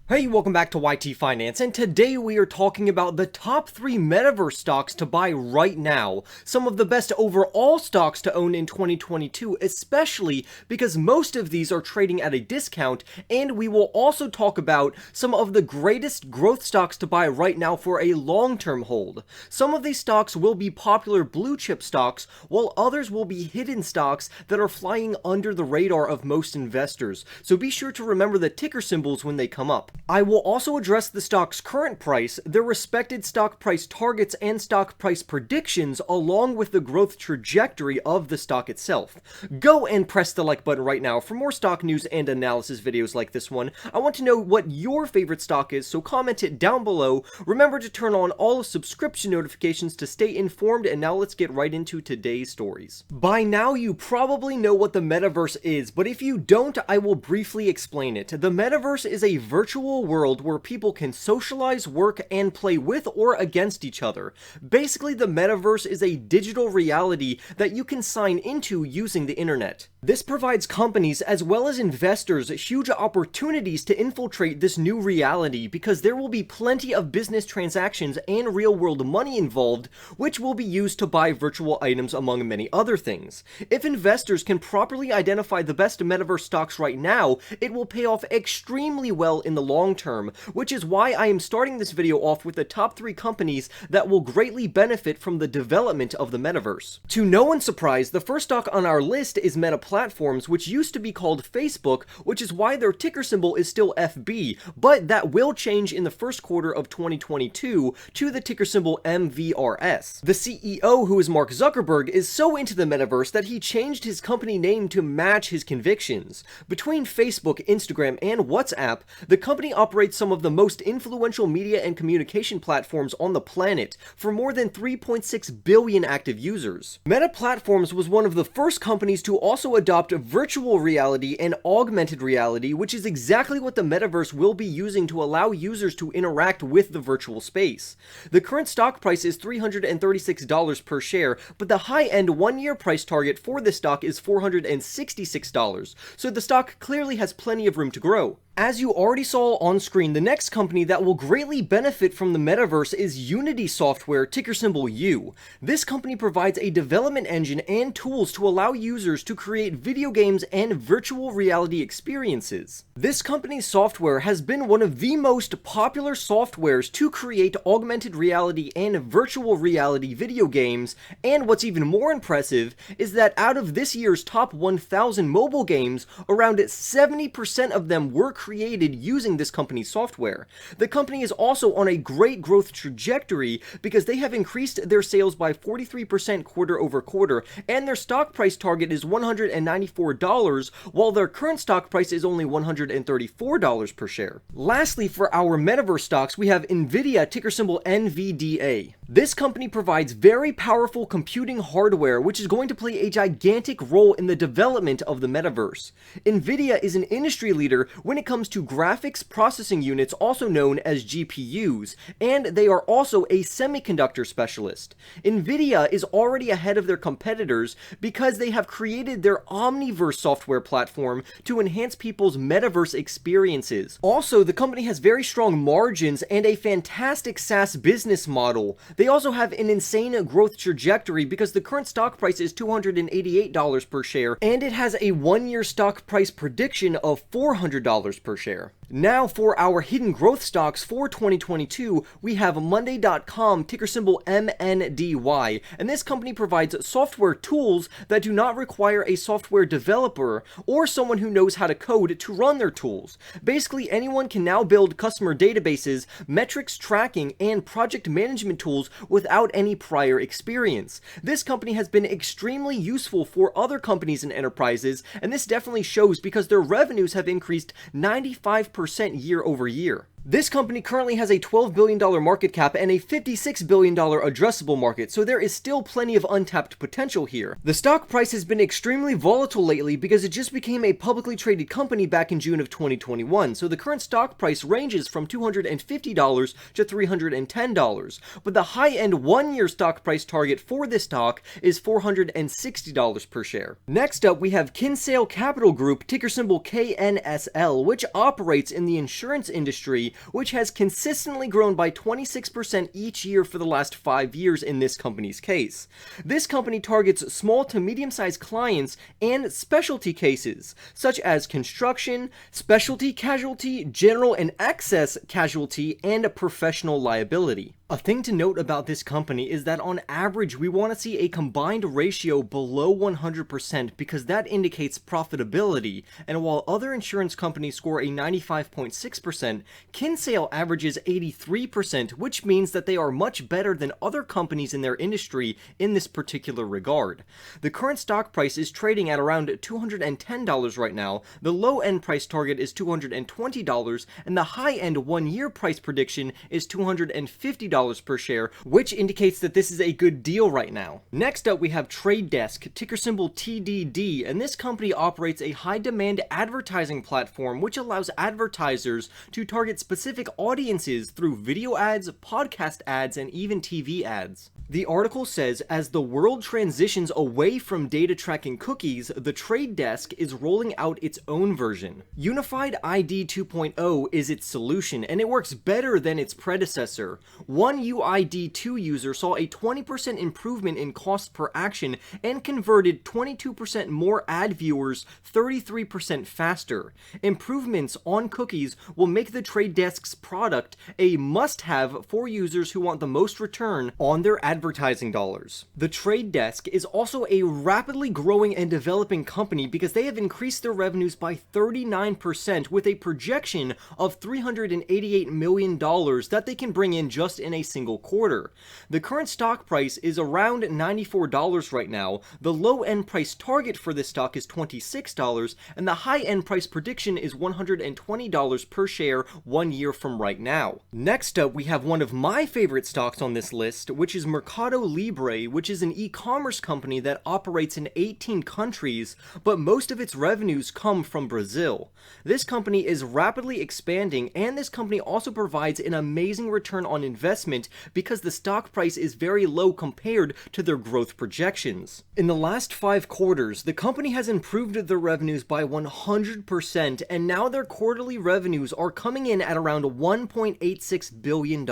Hey, welcome back to YT Finance, and today we are talking about the top 3 Metaverse stocks to buy right now. Some of the best overall stocks to own in 2022, especially because most of these are trading at a discount, and we will also talk about some of the greatest growth stocks to buy right now for a long-term hold. Some of these stocks will be popular blue chip stocks, while others will be hidden stocks that are flying under the radar of most investors, so be sure to remember the ticker symbols when they come up. I will also address the stock's current price, their respected stock price targets and stock price predictions, along with the growth trajectory of the stock itself. Go and press the like button right now for more stock news and analysis videos like this one. I want to know what your favorite stock is, so comment it down below. Remember to turn on all subscription notifications to stay informed, and now let's get right into today's stories. By now you probably know what the Metaverse is, but if you don't, I will briefly explain it. The Metaverse is a virtual world where people can socialize, work, and play with or against each other. Basically, the Metaverse is a digital reality that you can sign into using the internet. This provides companies as well as investors huge opportunities to infiltrate this new reality because there will be plenty of business transactions and real-world money involved, which will be used to buy virtual items among many other things. If investors can properly identify the best Metaverse stocks right now, it will pay off extremely well in the long term, which is why I am starting this video off with the top 3 companies that will greatly benefit from the development of the Metaverse. To no one's surprise, the first stock on our list is Meta Platforms, which used to be called Facebook, which is why their ticker symbol is still FB, but that will change in the first quarter of 2022 to the ticker symbol MVRS. The CEO, who is Mark Zuckerberg, is so into the Metaverse that he changed his company name to match his convictions. Between Facebook, Instagram, and WhatsApp, the company operates some of the most influential media and communication platforms on the planet for more than 3.6 billion active users. Meta Platforms was one of the first companies to also adopt virtual reality and augmented reality, which is exactly what the Metaverse will be using to allow users to interact with the virtual space. The current stock price is $336 per share, but the high-end one-year price target for this stock is $466, so the stock clearly has plenty of room to grow. As you already saw on screen, the next company that will greatly benefit from the Metaverse is Unity Software, ticker symbol U. This company provides a development engine and tools to allow users to create video games and virtual reality experiences. This company's software has been one of the most popular softwares to create augmented reality and virtual reality video games, and what's even more impressive is that out of this year's top 1,000 mobile games, around 70% of them were created using this company's software. The company is also on a great growth trajectory because they have increased their sales by 43% quarter over quarter, and their stock price target is $194, while their current stock price is only $134 per share. Lastly, for our Metaverse stocks, we have Nvidia, ticker symbol NVDA. This company provides very powerful computing hardware, which is going to play a gigantic role in the development of the Metaverse. Nvidia is an industry leader when it comes to graphics processing units, also known as GPUs, and they are also a semiconductor specialist. Nvidia is already ahead of their competitors because they have created their Omniverse software platform to enhance people's Metaverse experiences. Also, the company has very strong margins and a fantastic SaaS business model. They also have an insane growth trajectory because the current stock price is $288 per share, and it has a one-year stock price prediction of $400 per share. Now for our hidden growth stocks for 2022, we have Monday.com, ticker symbol MNDY, and this company provides software tools that do not require a software developer or someone who knows how to code to run their tools. Basically, anyone can now build customer databases, metrics tracking, and project management tools without any prior experience. This company has been extremely useful for other companies and enterprises, and this definitely shows because their revenues have increased 95% year over year. This company currently has a $12 billion market cap and a $56 billion addressable market, so there is still plenty of untapped potential here. The stock price has been extremely volatile lately because it just became a publicly traded company back in June of 2021, so the current stock price ranges from $250 to $310, but the high-end one-year stock price target for this stock is $460 per share. Next up, we have Kinsale Capital Group, ticker symbol KNSL, which operates in the insurance industry, which has consistently grown by 26% each year for the last 5 years in this company's case. This company targets small to medium-sized clients and specialty cases, such as construction, specialty casualty, general and excess casualty, and professional liability. A thing to note about this company is that on average we want to see a combined ratio below 100% because that indicates profitability, and while other insurance companies score a 95.6%, Kinsale averages 83%, which means that they are much better than other companies in their industry in this particular regard. The current stock price is trading at around $210 right now, the low end price target is $220, and the high end 1 year price prediction is $250 per share, which indicates that this is a good deal right now. Next up, we have Trade Desk, ticker symbol TDD, and this company operates a high demand advertising platform which allows advertisers to target specific audiences through video ads, podcast ads, and even TV ads. The article says, as the world transitions away from data tracking cookies, the Trade Desk is rolling out its own version. Unified ID 2.0 is its solution, and it works better than its predecessor. One UID 2 user saw a 20% improvement in cost per action and converted 22% more ad viewers 33% faster. Improvements on cookies will make the Trade Desk's product a must-have for users who want the most return on their advertising dollars. The Trade Desk is also a rapidly growing and developing company because they have increased their revenues by 39% with a projection of $388 million that they can bring in just in a single quarter. The current stock price is around $94 right now, the low end price target for this stock is $26, and the high end price prediction is $120 per share 1 year from right now. Next up, we have one of my favorite stocks on this list, which is Mercado Libre, which is an e-commerce company that operates in 18 countries, but most of its revenues come from Brazil. This company is rapidly expanding, and this company also provides an amazing return on investment because the stock price is very low compared to their growth projections. In the last 5 quarters, the company has improved their revenues by 100%, and now their quarterly revenues are coming in at around $1.86 billion.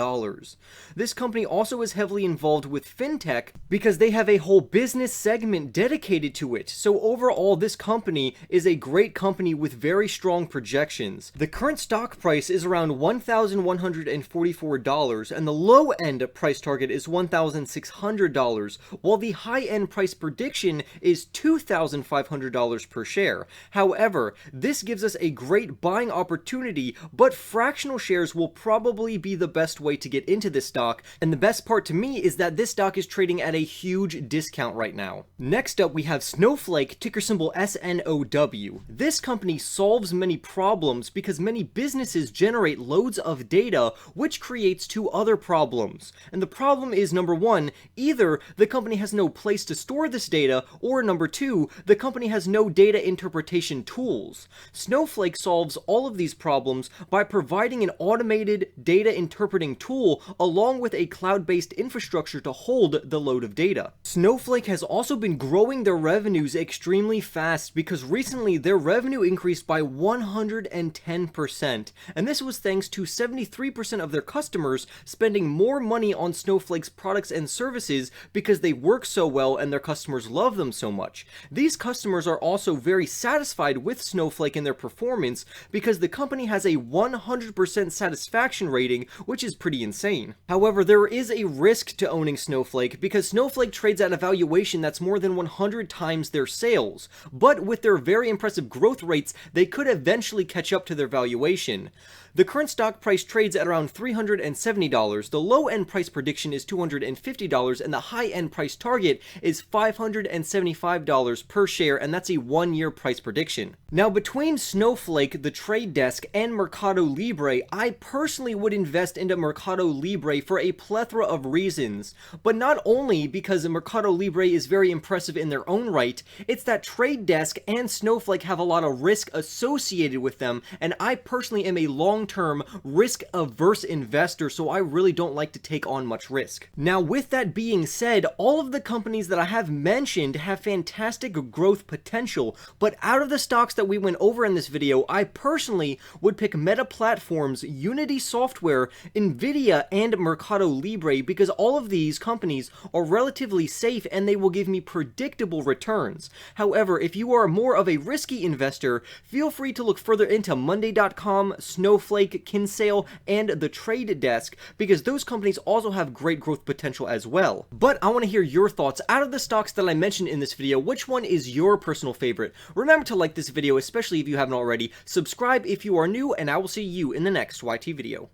This company also is heavily involved with fintech because they have a whole business segment dedicated to it, so overall this company is a great company with very strong projections. The current stock price is around $1,144, and the low end price target is $1,600, while the high end price prediction is $2,500 per share. However, this gives us a great buying opportunity, but fractional shares will probably be the best way to get into this stock, and the best part to me is that this stock is trading at a huge discount right now. Next up, we have Snowflake, ticker symbol SNOW. This company solves many problems because many businesses generate loads of data, which creates 2 other problems. And the problem is, number 1, either the company has no place to store this data, or number 2, the company has no data interpretation tools. Snowflake solves all of these problems by providing an automated data interpreting tool along with a cloud-based infrastructure to hold the load of data. Snowflake has also been growing their revenues extremely fast because recently their revenue increased by 110%, and this was thanks to 73% of their customers spending more money on Snowflake's products and services because they work so well and their customers love them so much. These customers are also very satisfied with Snowflake and their performance because the company has a 100% satisfaction rating, which is pretty insane. However, there is a risk to owning Snowflake because Snowflake trades at a valuation that's more than 100 times their sales, but with their very impressive growth rates, they could eventually catch up to their valuation. The current stock price trades at around $370, the low-end price prediction is $250, and the high-end price target is $575 per share, and that's a 1-year price prediction. Now, between Snowflake, the trade desk, and Mercado Libre, I personally would invest into Mercado Libre for a plethora of reasons, but not only because Mercado Libre is very impressive in their own right, it's that trade desk and Snowflake have a lot of risk associated with them, and I personally am a long-term risk-averse investor, so I really don't like to take on much risk. Now, with that being said, all of the companies that I have mentioned have fantastic growth potential, but out of the stocks that we went over in this video, I personally would pick Meta Platforms, Unity Software, Nvidia, and Mercado Libre because all of these companies are relatively safe and they will give me predictable returns. However, if you are more of a risky investor, feel free to look further into Monday.com, Snowflake, Kinsale, and the Trade Desk because those companies also have great growth potential as well. But I want to hear your thoughts. Out of the stocks that I mentioned in this video, which one is your personal favorite? Remember to like this video, especially if you haven't already, subscribe if you are new, and I will see you in the next YT video.